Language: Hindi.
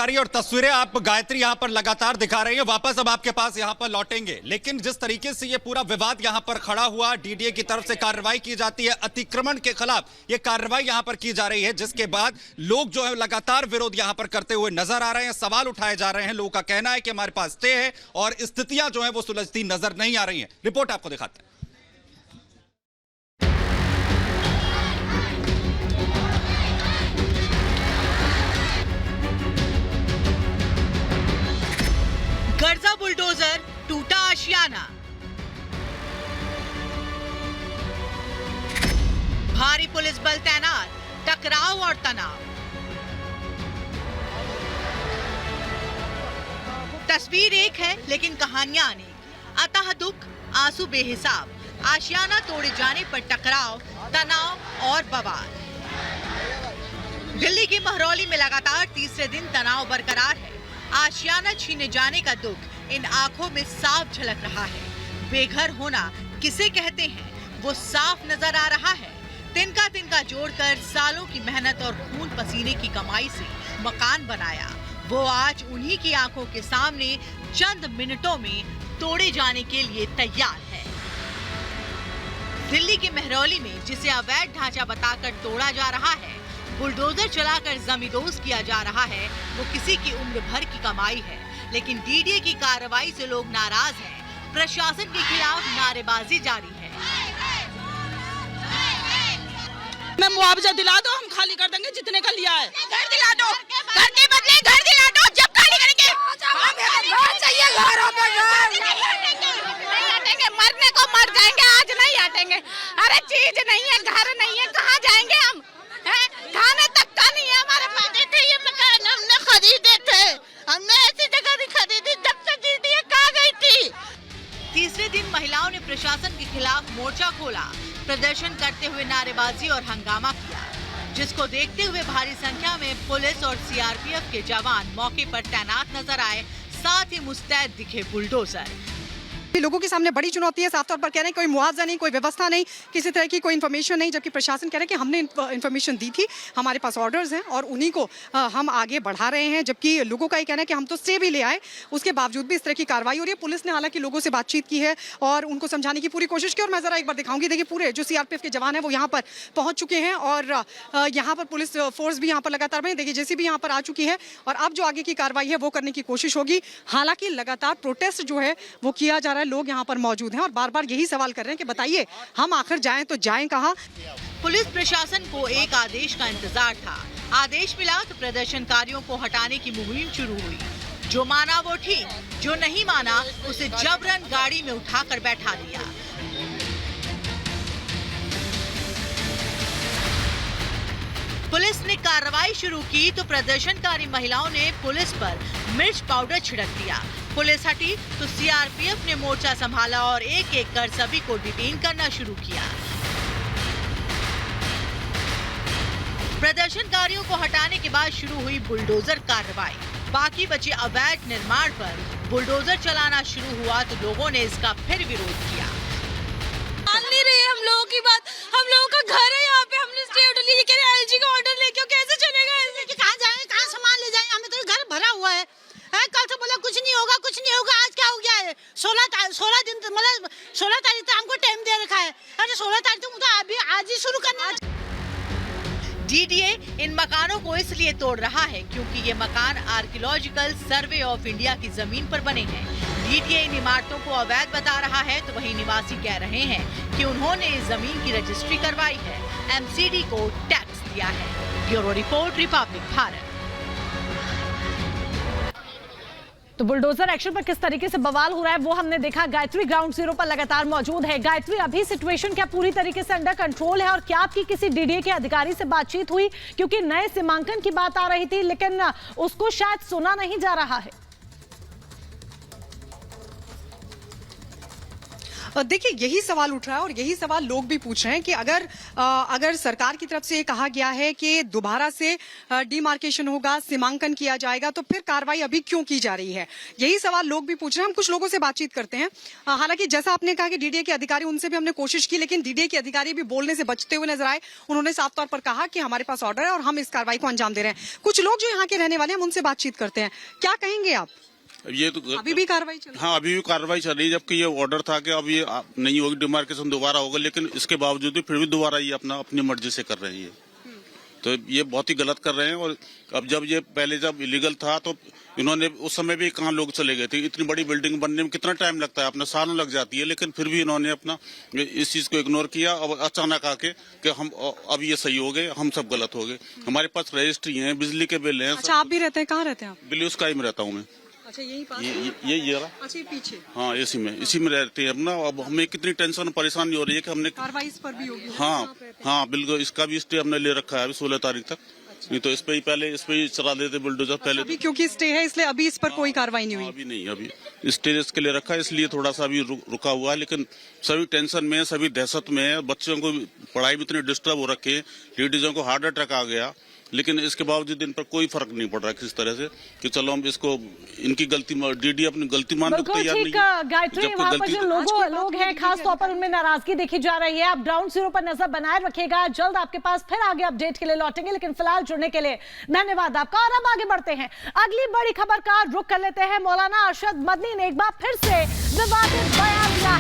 रही है और तस्वीरें आप गायत्री यहां पर लगातार दिखा रही है। वापस अब आपके पास यहां पर लौटेंगे, लेकिन जिस तरीके से ये पूरा विवाद यहां पर खड़ा हुआ, डीडीए की तरफ से कार्रवाई की जाती है, अतिक्रमण के खिलाफ ये कार्रवाई यहां पर की जा रही है, जिसके बाद लोग जो है लगातार विरोध यहां पर करते हुए नजर आ रहे हैं, सवाल उठाए जा रहे हैं। लोगों का कहना है कि हमारे पास स्टे है और स्थितियां जो है वो सुलझती नजर नहीं आ रही है। रिपोर्ट आपको दिखाते हैं। गर्जा बुलडोजर, टूटा आशियाना। भारी पुलिस बल तैनात, टकराव और तनाव। तस्वीर एक है लेकिन कहानियां अनेक। अतः दुख, आंसू बेहिसाब। आशियाना तोड़े जाने पर टकराव, तनाव और बवाल। दिल्ली की महरौली में लगातार तीसरे दिन तनाव बरकरार है। आशियाना छीने जाने का दुख इन आंखों में साफ झलक रहा है। बेघर होना किसे कहते हैं वो साफ नजर आ रहा है। तिनका तिनका जोड़कर सालों की मेहनत और खून पसीने की कमाई से मकान बनाया, वो आज उन्हीं की आंखों के सामने चंद मिनटों में तोड़े जाने के लिए तैयार है। दिल्ली की महरौली में जिसे अवैध ढांचा बताकर तोड़ा जा रहा है, बुलडोजर चलाकर जमींदोज किया जा रहा है, वो किसी की उम्र भर की कमाई है। लेकिन डीडीए की कार्रवाई से लोग नाराज हैं। प्रशासन के खिलाफ नारेबाजी जारी है। मैं मुआवजा दिला दो, हम खाली कर देंगे जितने का लिया है। घर दिला दो, घर के बदले घर दिला दो, जब खाली करेंगे। घर चाहिए, घर नहीं हटेंगे, मरने को मर जाएंगे, आज नहीं हटेंगे। अरे चीज नहीं है, घर नहीं है, कहाँ जाएंगे हम? खाने तक का नहीं है हमारे पास। थे ये मकान हमने खरीदे थे, हमने ऐसी जगह नहीं खरीदी जब से डीडीए कहाँ गई थी। तीसरे दिन महिलाओं ने प्रशासन के खिलाफ मोर्चा खोला, प्रदर्शन करते हुए नारेबाजी और हंगामा किया, जिसको देखते हुए भारी संख्या में पुलिस और सीआरपीएफ के जवान मौके पर तैनात नजर आए। साथ ही मुस्तैद दिखे बुलडोजर। लोगों के सामने बड़ी चुनौती है। साफ तौर पर कह रहे हैं कोई मुआवजा नहीं, कोई व्यवस्था नहीं, किसी तरह की कोई इन्फॉर्मेशन नहीं, जबकि प्रशासन कह रहे हैं कि हमने इन्फॉर्मेशन दी थी, हमारे पास ऑर्डर्स हैं और उन्हीं को हम आगे बढ़ा रहे हैं। जबकि लोगों का ये कहना है कि हम तो स्टे भी ले आए, उसके बावजूद भी इस तरह की कार्रवाई हो रही है। पुलिस ने हालांकि लोगों से बातचीत की है और उनको समझाने की पूरी कोशिश की। और मैं जरा एक बार दिखाऊंगी, देखिए पूरे जो सीआरपीएफ के जवान हैं वो यहाँ पर पहुँच चुके हैं और यहाँ पर पुलिस फोर्स भी यहाँ पर लगातार बनी। देखिए जेसीबी यहाँ पर आ चुकी है और अब जो आगे की कार्रवाई है वो करने की कोशिश होगी। हालांकि लगातार प्रोटेस्ट जो है वो किया जा रहा है, लोग यहाँ पर मौजूद हैं और बार बार यही सवाल कर रहे हैं कि बताइए हम आखिर जाएं तो जाएं कहां। पुलिस प्रशासन को एक आदेश का इंतजार था। आदेश मिला तो प्रदर्शनकारियों को हटाने की मुहिम शुरू हुई। जो माना वो ठीक, जो नहीं माना उसे जबरन गाड़ी में उठाकर बैठा दिया। पुलिस ने कार्रवाई शुरू की तो प्रदर्शनकारी महिलाओं ने पुलिस पर मिर्च पाउडर छिड़क दिया। पुलिस हटी तो सीआरपीएफ ने मोर्चा संभाला और एक एक कर सभी को डिटेन करना शुरू किया। प्रदर्शनकारियों को हटाने के बाद शुरू हुई बुलडोजर कार्रवाई। बाकी बचे अवैध निर्माण पर बुलडोजर चलाना शुरू हुआ तो लोगों ने इसका फिर विरोध किया। मान नहीं रही है हम लोगों की बात, हम लोगों का घर है यहाँ पे, हमने स्टे ऑर्डर लिए, एलजी का ऑर्डर लेके कैसे चलेगा? कहाँ जाएं, कहाँ सामान ले जाएं? हमें तो घर भरा हुआ है। कल से बोला कुछ नहीं होगा, कुछ नहीं होगा। आज क्या हो गया है? 16 दिन मतलब 16 तारीख तक हमको टाइम दे रखा है। अरे 16 तारीख तक मुझे अभी आज ही शुरू करना है। डीडीए इन मकानों को इसलिए तोड़ रहा है क्योंकि ये मकान आर्कियोलॉजिकल सर्वे ऑफ इंडिया की जमीन पर बने हैं। डीडीए इन इमारतों को अवैध बता रहा है तो वहीं निवासी कह रहे हैं कि उन्होंने इस जमीन की रजिस्ट्री करवाई है, एमसीडी को टैक्स दिया है। Bureau report, Republic Bharat. तो बुलडोजर एक्शन पर किस तरीके से बवाल हो रहा है वो हमने देखा। गायत्री ग्राउंड जीरो पर लगातार मौजूद है। गायत्री, अभी सिचुएशन क्या पूरी तरीके से अंडर कंट्रोल है और क्या आपकी किसी डीडीए के अधिकारी से बातचीत हुई? क्योंकि नए सीमांकन की बात आ रही थी लेकिन उसको शायद सुना नहीं जा रहा है। देखिए यही सवाल उठ रहा है और यही सवाल लोग भी पूछ रहे हैं कि अगर सरकार की तरफ से कहा गया है कि दोबारा से डिमार्केशन होगा, सीमांकन किया जाएगा, तो फिर कार्रवाई अभी क्यों की जा रही है? यही सवाल लोग भी पूछ रहे हैं। हम कुछ लोगों से बातचीत करते हैं। हालांकि जैसा आपने कहा कि डीडीए के अधिकारी, उनसे भी हमने कोशिश की, लेकिन डीडीए के अधिकारी भी बोलने से बचते हुए नजर आए। उन्होंने साफ तौर पर कहा कि हमारे पास ऑर्डर है और हम इस कार्रवाई को अंजाम दे रहे हैं। कुछ लोग जो यहाँ के रहने वाले हैं, हम उनसे बातचीत करते हैं। क्या कहेंगे आप? ये तो अभी भी कार्रवाई चल रही है? हाँ, अभी भी कार्रवाई चल रही है, जबकि ये ऑर्डर था कि अब ये नहीं होगी, डिमार्केशन दोबारा होगा, लेकिन इसके बावजूद भी फिर भी दोबारा ये अपनी मर्जी से कर रही है। तो ये बहुत ही गलत कर रहे हैं। और अब जब इलीगल था तो इन्होंने उस समय भी कहाँ लोग चले गए थे। इतनी बड़ी बिल्डिंग बनने में कितना टाइम लगता है, अपना सालों लग जाती है, लेकिन फिर भी इन्होंने अपना इस चीज को इग्नोर किया। और अचानक आके कि हम अब ये सही हो गए, हम सब गलत हो गए। हमारे पास रजिस्ट्री है, बिजली के बिल हैं। अच्छा, आप भी रहते हैं? कहाँ रहते हैं आप? ब्लू स्काई में रहता हूँ मैं। अच्छा, यही पास? ये रहा। अच्छा, पीछे? हाँ, इसी में रहते हैं अपना। अब हमें कितनी टेंशन परेशानी हो रही है कि हमने कार्रवाई इस पर भी होगी? हाँ बिल्कुल, इसका भी स्टे हमने ले रखा है अभी 16 तारीख तक। नहीं तो इस पे ही चला देते बुलडोजर पहले। अभी क्योंकि स्टे है इसलिए अभी इस पर कोई कार्रवाई नहीं हुई? अभी स्टे इसके लिए रखा है, इसलिए थोड़ा सा अभी रुका हुआ है। लेकिन सभी टेंशन में, सभी दहशत में, बच्चों को पढ़ाई भी इतनी डिस्टर्ब हो रखी है, लेडीजों को हार्ट अटैक आ गया, लेकिन इसके बावजूद इन पर कोई फर्क नहीं पड़ रहा किस तरह से कि चलो हम इसको, इनकी गलती, डीडी अपनी गलती मानने को तैयार नहीं है। गायत्री, वहाँ पर जो लोग हैं, खास तौर पर उनमें नाराजगी देखी जा रही है। आप ग्राउंड जीरो पर नजर बनाए रखिएगा, जल्द आपके पास फिर आगे अपडेट के लिए लौटेंगे, लेकिन फिलहाल जुड़ने के लिए धन्यवाद आपका। और अब आगे बढ़ते हैं, अगली बड़ी खबर का रुख कर लेते हैं। मौलाना अरशद मदनी ने एक बार फिर से विवादित बयान दिया